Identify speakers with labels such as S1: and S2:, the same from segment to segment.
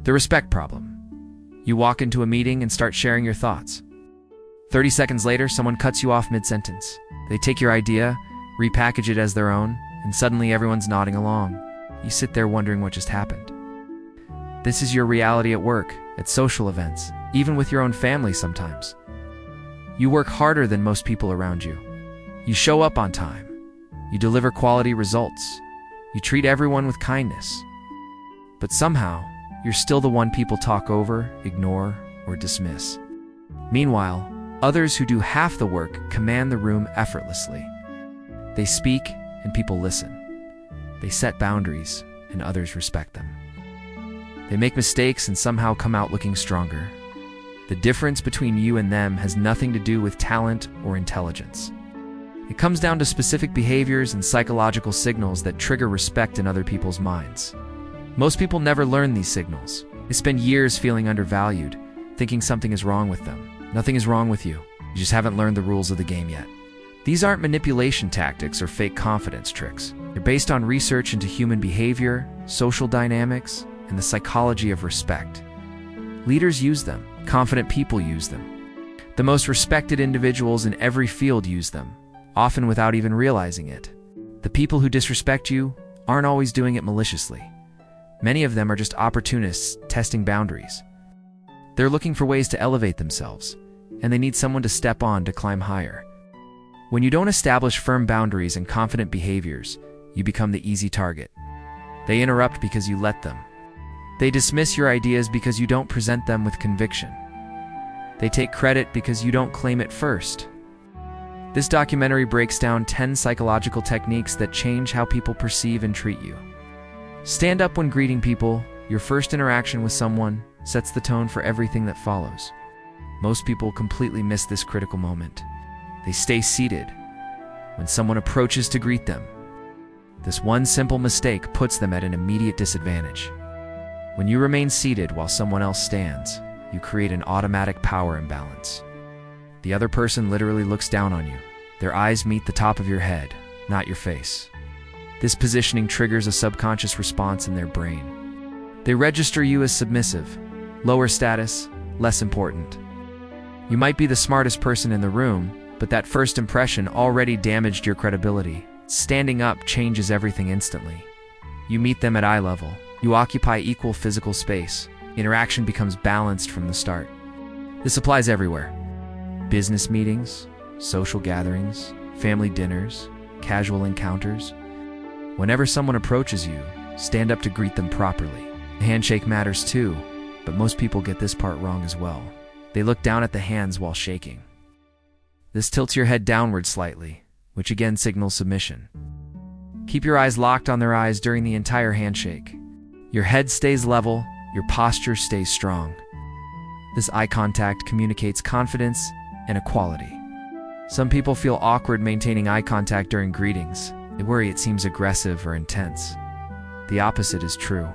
S1: The respect problem. You walk into a meeting and start sharing your thoughts. 30 seconds later, someone cuts you off mid-sentence. They take your idea, repackage it as their own, and suddenly everyone's nodding along. You sit there wondering what just happened. This is your reality at work, at social events, even with your own family sometimes. You work harder than most people around you. You show up on time. You deliver quality results. You treat everyone with kindness. But somehow, you're still the one people talk over, ignore, or dismiss. Meanwhile, others who do half the work command the room effortlessly. They speak, and people listen. They set boundaries, and others respect them. They make mistakes and somehow come out looking stronger. The difference between you and them has nothing to do with talent or intelligence. It comes down to specific behaviors and psychological signals that trigger respect in other people's minds. Most people never learn these signals. They spend years feeling undervalued, thinking something is wrong with them. Nothing is wrong with you. You just haven't learned the rules of the game yet. These aren't manipulation tactics or fake confidence tricks. They're based on research into human behavior, social dynamics, and the psychology of respect. Leaders use them. Confident people use them. The most respected individuals in every field use them, often without even realizing it. The people who disrespect you aren't always doing it maliciously. Many of them are just opportunists testing boundaries. They're looking for ways to elevate themselves, and they need someone to step on to climb higher. When you don't establish firm boundaries and confident behaviors, you become the easy target. They interrupt because you let them. They dismiss your ideas because you don't present them with conviction. They take credit because you don't claim it first. This documentary breaks down 10 psychological techniques that change how people perceive and treat you. Stand up when greeting people. Your first interaction with someone sets the tone for everything that follows. Most people completely miss this critical moment. They stay seated when someone approaches to greet them. This one simple mistake puts them at an immediate disadvantage. When you remain seated while someone else stands, you create an automatic power imbalance. The other person literally looks down on you. Their eyes meet the top of your head, not your face. This positioning triggers a subconscious response in their brain. They register you as submissive, lower status, less important. You might be the smartest person in the room, but that first impression already damaged your credibility. Standing up changes everything instantly. You meet them at eye level. You occupy equal physical space. Interaction becomes balanced from the start. This applies everywhere. Business meetings, social gatherings, family dinners, casual encounters. Whenever someone approaches you, stand up to greet them properly. The handshake matters too, but most people get this part wrong as well. They look down at the hands while shaking. This tilts your head downward slightly, which again signals submission. Keep your eyes locked on their eyes during the entire handshake. Your head stays level, your posture stays strong. This eye contact communicates confidence and equality. Some people feel awkward maintaining eye contact during greetings. They worry it seems aggressive or intense. The opposite is true.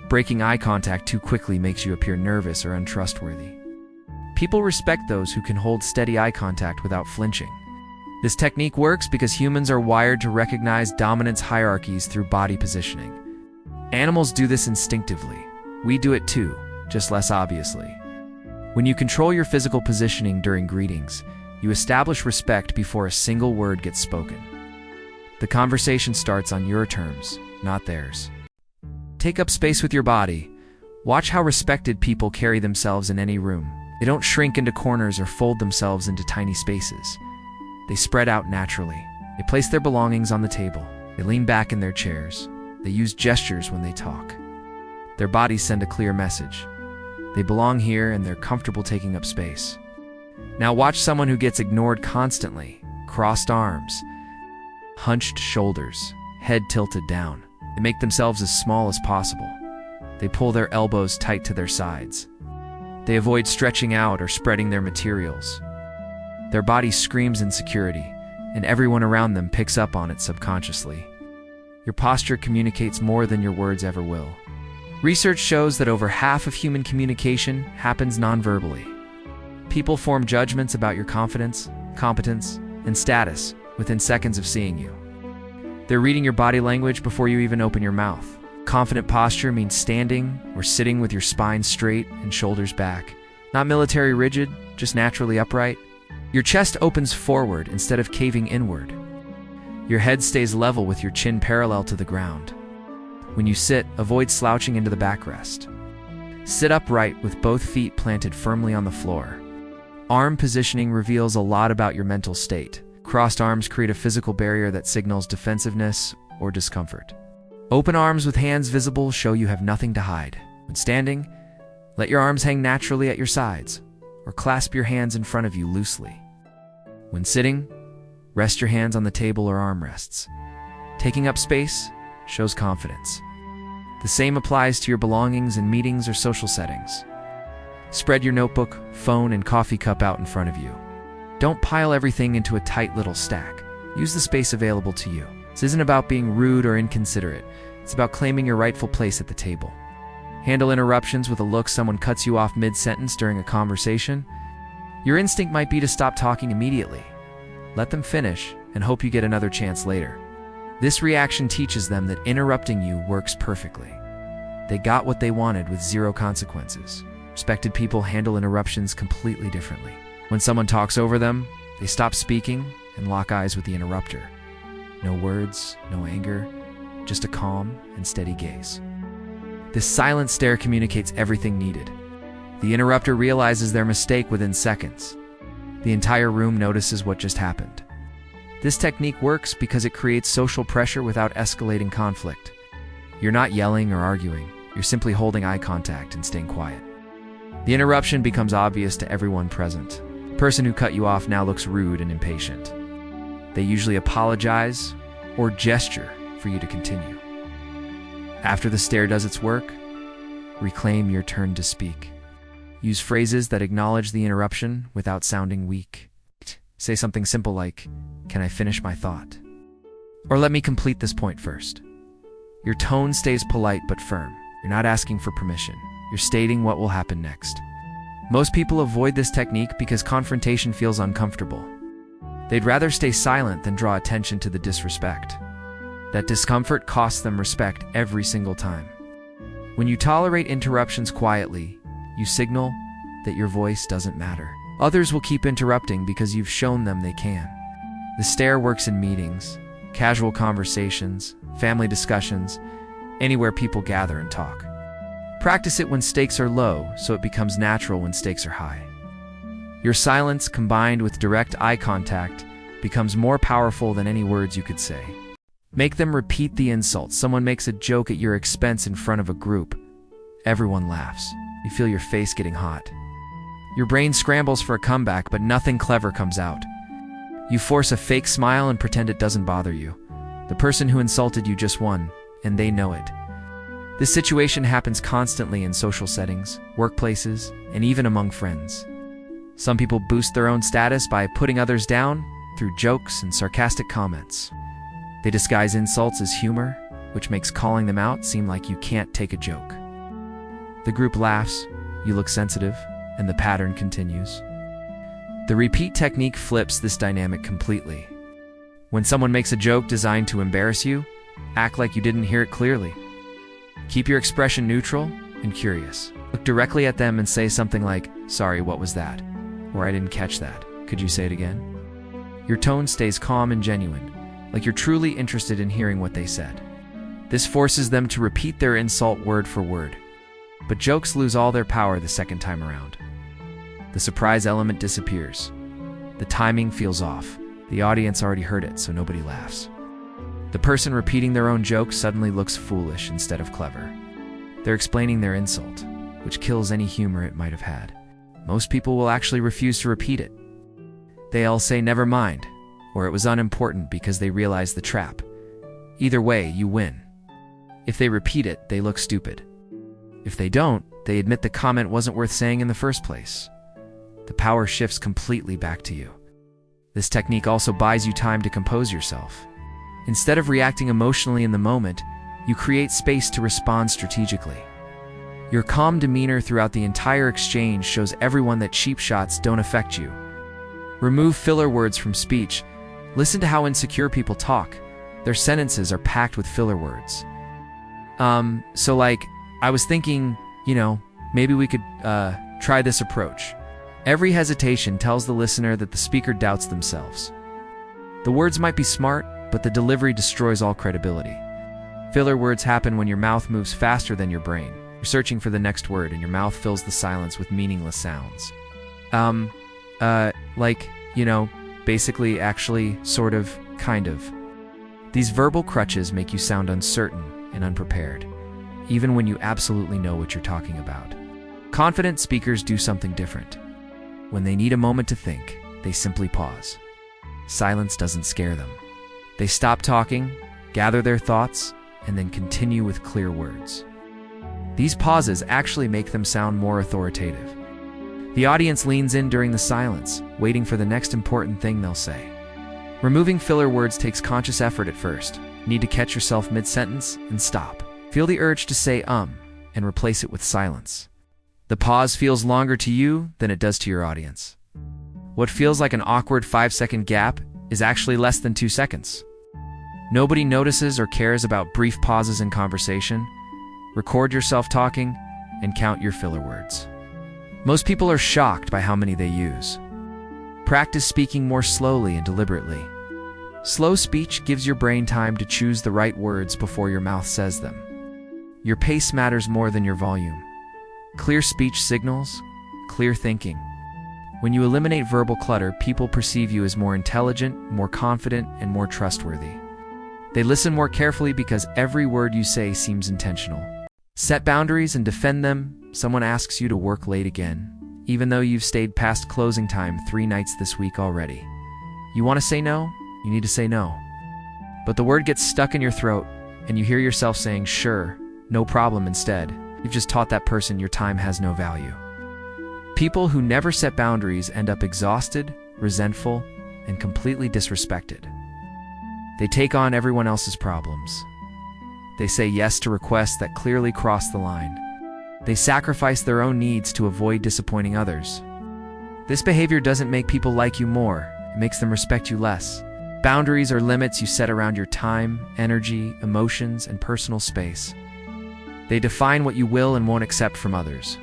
S1: Breaking eye contact too quickly makes you appear nervous or untrustworthy. People respect those who can hold steady eye contact without flinching. This technique works because humans are wired to recognize dominance hierarchies through body positioning. Animals do this instinctively. We do it too, just less obviously. When you control your physical positioning during greetings, you establish respect before a single word gets spoken. The conversation starts on your terms, not theirs. Take up space with your body. Watch how respected people carry themselves in any room. They don't shrink into corners or fold themselves into tiny spaces. They spread out naturally. They place their belongings on the table. They lean back in their chairs. They use gestures when they talk. Their bodies send a clear message. They belong here and they're comfortable taking up space. Now watch someone who gets ignored constantly. Crossed arms, hunched shoulders, head tilted down. They make themselves as small as possible. They pull their elbows tight to their sides. They avoid stretching out or spreading their materials. Their body screams insecurity, and everyone around them picks up on it subconsciously. Your posture communicates more than your words ever will. Research shows that over half of human communication happens non-verbally. People form judgments about your confidence, competence, and status within seconds of seeing you. They're reading your body language before you even open your mouth. Confident posture means standing or sitting with your spine straight and shoulders back. Not military rigid, just naturally upright. Your chest opens forward instead of caving inward. Your head stays level with your chin parallel to the ground. When you sit, avoid slouching into the backrest. Sit upright with both feet planted firmly on the floor. Arm positioning reveals a lot about your mental state. Crossed arms create a physical barrier that signals defensiveness or discomfort. Open arms with hands visible show you have nothing to hide. When standing, let your arms hang naturally at your sides, or clasp your hands in front of you loosely. When sitting, rest your hands on the table or armrests. Taking up space shows confidence. The same applies to your belongings in meetings or social settings. Spread your notebook, phone, and coffee cup out in front of you. Don't pile everything into a tight little stack. Use the space available to you. This isn't about being rude or inconsiderate. It's about claiming your rightful place at the table. Handle interruptions with a look. Someone cuts you off mid-sentence during a conversation. Your instinct might be to stop talking immediately. Let them finish and hope you get another chance later. This reaction teaches them that interrupting you works perfectly. They got what they wanted with zero consequences. Respected people handle interruptions completely differently. When someone talks over them, they stop speaking and lock eyes with the interrupter. No words, no anger, just a calm and steady gaze. This silent stare communicates everything needed. The interrupter realizes their mistake within seconds. The entire room notices what just happened. This technique works because it creates social pressure without escalating conflict. You're not yelling or arguing, you're simply holding eye contact and staying quiet. The interruption becomes obvious to everyone present. The person who cut you off now looks rude and impatient. They usually apologize or gesture for you to continue. After the stare does its work, reclaim your turn to speak. Use phrases that acknowledge the interruption without sounding weak. Say something simple like, "Can I finish my thought?" Or "Let me complete this point first." Your tone stays polite but firm. You're not asking for permission. You're stating what will happen next. Most people avoid this technique because confrontation feels uncomfortable. They'd rather stay silent than draw attention to the disrespect. That discomfort costs them respect every single time. When you tolerate interruptions quietly, you signal that your voice doesn't matter. Others will keep interrupting because you've shown them they can. The stare works in meetings, casual conversations, family discussions, anywhere people gather and talk. Practice it when stakes are low, so it becomes natural when stakes are high. Your silence, combined with direct eye contact, becomes more powerful than any words you could say. Make them repeat the insult. Someone makes a joke at your expense in front of a group. Everyone laughs. You feel your face getting hot. Your brain scrambles for a comeback, but nothing clever comes out. You force a fake smile and pretend it doesn't bother you. The person who insulted you just won, and they know it. This situation happens constantly in social settings, workplaces, and even among friends. Some people boost their own status by putting others down through jokes and sarcastic comments. They disguise insults as humor, which makes calling them out seem like you can't take a joke. The group laughs, you look sensitive, and the pattern continues. The repeat technique flips this dynamic completely. When someone makes a joke designed to embarrass you, act like you didn't hear it clearly. Keep your expression neutral and curious. Look directly at them and say something like, "Sorry, what was that?" Or "I didn't catch that. Could you say it again?" Your tone stays calm and genuine, like you're truly interested in hearing what they said. This forces them to repeat their insult word for word. But jokes lose all their power the second time around. The surprise element disappears. The timing feels off. The audience already heard it, so nobody laughs. The person repeating their own joke suddenly looks foolish instead of clever. They're explaining their insult, which kills any humor it might have had. Most people will actually refuse to repeat it. They'll say never mind, or it was unimportant because they realize the trap. Either way, you win. If they repeat it, they look stupid. If they don't, they admit the comment wasn't worth saying in the first place. The power shifts completely back to you. This technique also buys you time to compose yourself. Instead of reacting emotionally in the moment, you create space to respond strategically. Your calm demeanor throughout the entire exchange shows everyone that cheap shots don't affect you. Remove filler words from speech. Listen to how insecure people talk. Their sentences are packed with filler words. So like, I was thinking, maybe we could try this approach. Every hesitation tells the listener that the speaker doubts themselves. The words might be smart, but the delivery destroys all credibility. Filler words happen when your mouth moves faster than your brain. You're searching for the next word, and your mouth fills the silence with meaningless sounds. Basically, actually, sort of, kind of. These verbal crutches make you sound uncertain and unprepared, even when you absolutely know what you're talking about. Confident speakers do something different. When they need a moment to think, they simply pause. Silence doesn't scare them. They stop talking, gather their thoughts, and then continue with clear words. These pauses actually make them sound more authoritative. The audience leans in during the silence, waiting for the next important thing they'll say. Removing filler words takes conscious effort at first. You need to catch yourself mid-sentence and stop. Feel the urge to say and replace it with silence. The pause feels longer to you than it does to your audience. What feels like an awkward 5-second gap is actually less than 2 seconds. Nobody notices or cares about brief pauses in conversation. Record yourself talking and count your filler words. Most people are shocked by how many they use. Practice speaking more slowly and deliberately. Slow speech gives your brain time to choose the right words before your mouth says them. Your pace matters more than your volume. Clear speech signals clear thinking. When you eliminate verbal clutter, people perceive you as more intelligent, more confident, and more trustworthy. They listen more carefully because every word you say seems intentional. Set boundaries and defend them. Someone asks you to work late again, even though you've stayed past closing time 3 nights this week already. You want to say no? You need to say no. But the word gets stuck in your throat, and you hear yourself saying, sure, no problem instead. You've just taught that person your time has no value. People who never set boundaries end up exhausted, resentful, and completely disrespected. They take on everyone else's problems. They say yes to requests that clearly cross the line. They sacrifice their own needs to avoid disappointing others. This behavior doesn't make people like you more, it makes them respect you less. Boundaries are limits you set around your time, energy, emotions, and personal space. They define what you will and won't accept from others.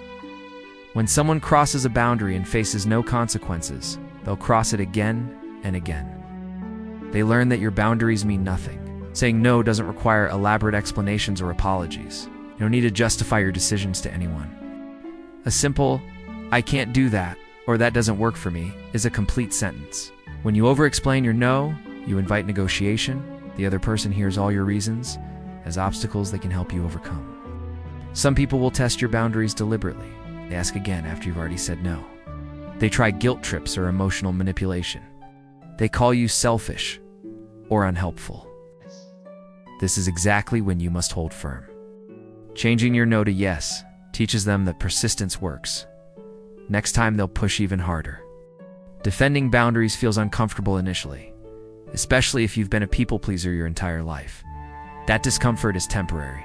S1: When someone crosses a boundary and faces no consequences, they'll cross it again and again. They learn that your boundaries mean nothing. Saying no doesn't require elaborate explanations or apologies. You don't need to justify your decisions to anyone. A simple, I can't do that, or that doesn't work for me, is a complete sentence. When you over-explain your no, you invite negotiation. The other person hears all your reasons as obstacles they can help you overcome. Some people will test your boundaries deliberately. They ask again after you've already said no. They try guilt trips or emotional manipulation. They call you selfish or unhelpful. This is exactly when you must hold firm. Changing your no to yes teaches them that persistence works. Next time they'll push even harder. Defending boundaries feels uncomfortable initially, especially if you've been a people pleaser your entire life. That discomfort is temporary.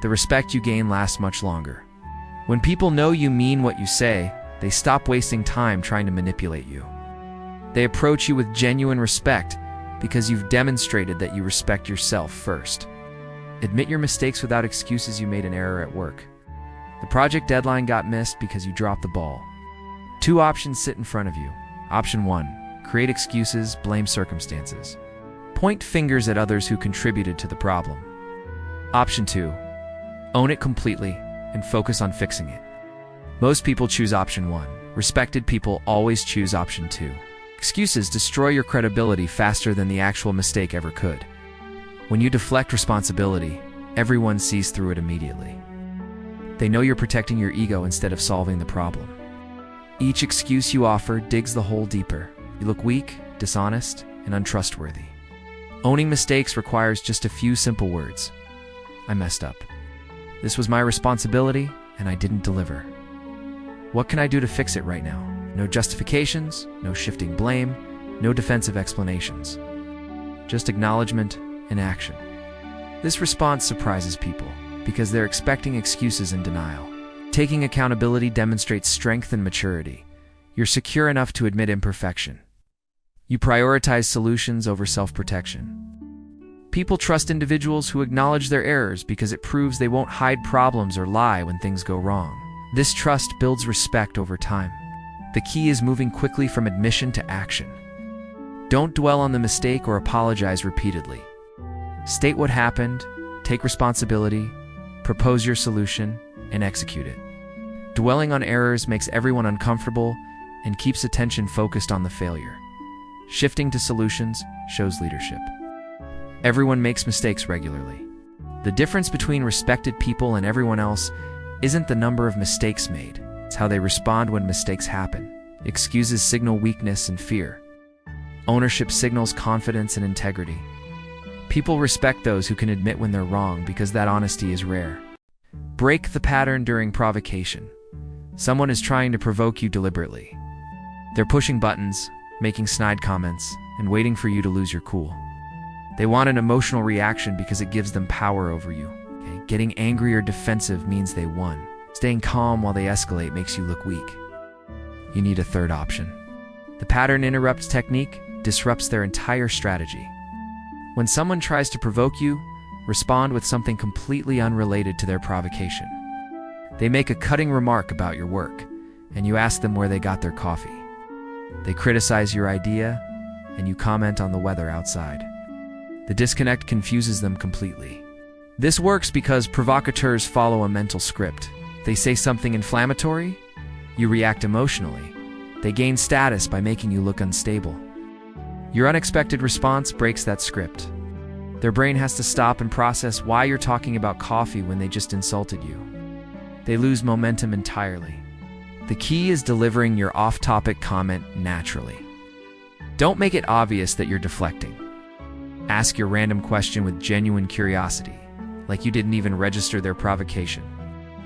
S1: The respect you gain lasts much longer. When people know you mean what you say, they stop wasting time trying to manipulate you. They approach you with genuine respect because you've demonstrated that you respect yourself first. Admit your mistakes without excuses. You made an error at work. The project deadline got missed because you dropped the ball. 2 options sit in front of you. Option 1, create excuses, blame circumstances. Point fingers at others who contributed to the problem. Option 2, own it completely and focus on fixing it. Most people choose option 1. Respected people always choose option 2. Excuses destroy your credibility faster than the actual mistake ever could. When you deflect responsibility, everyone sees through it immediately. They know you're protecting your ego instead of solving the problem. Each excuse you offer digs the hole deeper. You look weak, dishonest, and untrustworthy. Owning mistakes requires just a few simple words. I messed up. This was my responsibility, and I didn't deliver. What can I do to fix it right now? No justifications, no shifting blame, no defensive explanations. Just acknowledgement and action. This response surprises people because they're expecting excuses and denial. Taking accountability demonstrates strength and maturity. You're secure enough to admit imperfection. You prioritize solutions over self-protection. People trust individuals who acknowledge their errors because it proves they won't hide problems or lie when things go wrong. This trust builds respect over time. The key is moving quickly from admission to action. Don't dwell on the mistake or apologize repeatedly. State what happened, take responsibility, propose your solution, and execute it. Dwelling on errors makes everyone uncomfortable and keeps attention focused on the failure. Shifting to solutions shows leadership. Everyone makes mistakes regularly. The difference between respected people and everyone else isn't the number of mistakes made, it's how they respond when mistakes happen. Excuses signal weakness and fear. Ownership signals confidence and integrity. People respect those who can admit when they're wrong because that honesty is rare. Break the pattern during provocation. Someone is trying to provoke you deliberately. They're pushing buttons, making snide comments, and waiting for you to lose your cool. They want an emotional reaction because it gives them power over you. Okay? Getting angry or defensive means they won. Staying calm while they escalate makes you look weak. You need a third option. The pattern interrupts technique disrupts their entire strategy. When someone tries to provoke you, respond with something completely unrelated to their provocation. They make a cutting remark about your work, and you ask them where they got their coffee. They criticize your idea, and you comment on the weather outside. The disconnect confuses them completely. This works because provocateurs follow a mental script. They say something inflammatory, you react emotionally. They gain status by making you look unstable. Your unexpected response breaks that script. Their brain has to stop and process why you're talking about coffee when they just insulted you. They lose momentum entirely. The key is delivering your off-topic comment naturally. Don't make it obvious that you're deflecting. Ask your random question with genuine curiosity, like you didn't even register their provocation.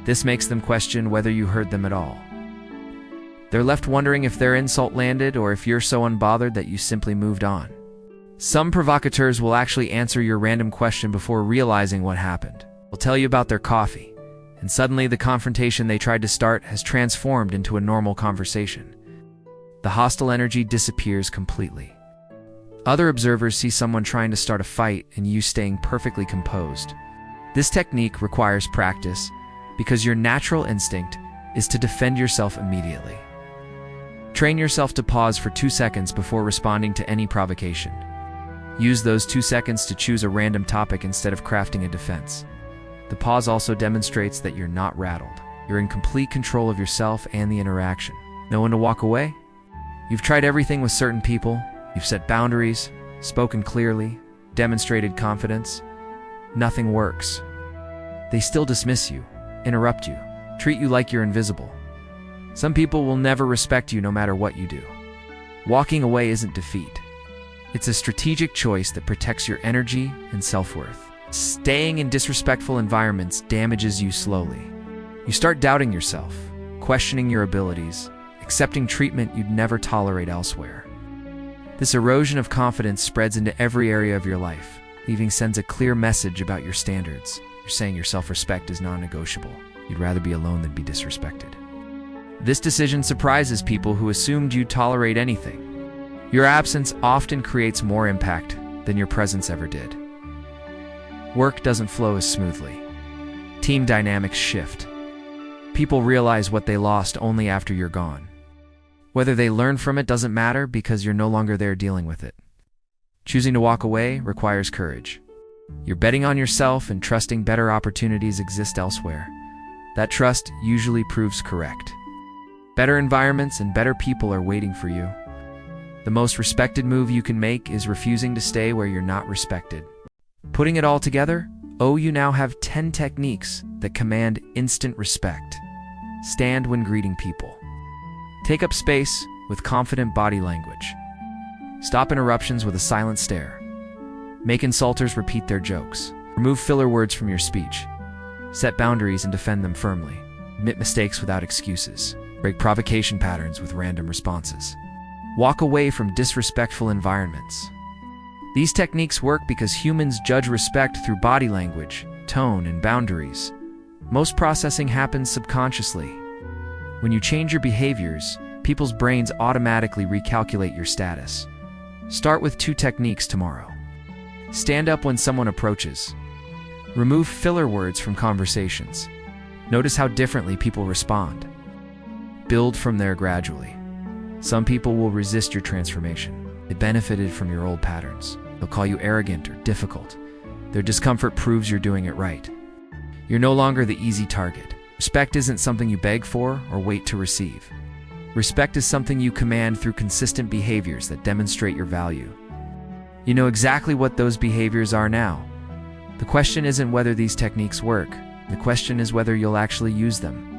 S1: This makes them question whether you heard them at all. They're left wondering if their insult landed or if you're so unbothered that you simply moved on. Some provocateurs will actually answer your random question before realizing what happened. They'll tell you about their coffee, and suddenly the confrontation they tried to start has transformed into a normal conversation. The hostile energy disappears completely. Other observers see someone trying to start a fight and you staying perfectly composed. This technique requires practice because your natural instinct is to defend yourself immediately. Train yourself to pause for 2 seconds before responding to any provocation. Use those 2 seconds to choose a random topic instead of crafting a defense. The pause also demonstrates that you're not rattled. You're in complete control of yourself and the interaction. Know when to walk away? You've tried everything with certain people. You've set boundaries, spoken clearly, demonstrated confidence. Nothing works. They still dismiss you, interrupt you, treat you like you're invisible. Some people will never respect you no matter what you do. Walking away isn't defeat. It's a strategic choice that protects your energy and self-worth. Staying in disrespectful environments damages you slowly. You start doubting yourself, questioning your abilities, accepting treatment you'd never tolerate elsewhere. This erosion of confidence spreads into every area of your life, sends a clear message about your standards. You're saying your self-respect is non-negotiable. You'd rather be alone than be disrespected. This decision surprises people who assumed you'd tolerate anything. Your absence often creates more impact than your presence ever did. Work doesn't flow as smoothly. Team dynamics shift. People realize what they lost only after you're gone. Whether they learn from it doesn't matter because you're no longer there dealing with it. Choosing to walk away requires courage. You're betting on yourself and trusting better opportunities exist elsewhere. That trust usually proves correct. Better environments and better people are waiting for you. The most respected move you can make is refusing to stay where you're not respected. Putting it all together, you now have 10 techniques that command instant respect. Stand when greeting people. Take up space with confident body language. Stop interruptions with a silent stare. Make insulters repeat their jokes. Remove filler words from your speech. Set boundaries and defend them firmly. Admit mistakes without excuses. Break provocation patterns with random responses. Walk away from disrespectful environments. These techniques work because humans judge respect through body language, tone, and boundaries. Most processing happens subconsciously. When you change your behaviors, people's brains automatically recalculate your status. Start with 2 techniques tomorrow. Stand up when someone approaches. Remove filler words from conversations. Notice how differently people respond. Build from there gradually. Some people will resist your transformation. They benefited from your old patterns. They'll call you arrogant or difficult. Their discomfort proves you're doing it right. You're no longer the easy target. Respect isn't something you beg for or wait to receive. Respect is something you command through consistent behaviors that demonstrate your value. You know exactly what those behaviors are now. The question isn't whether these techniques work. The question is whether you'll actually use them.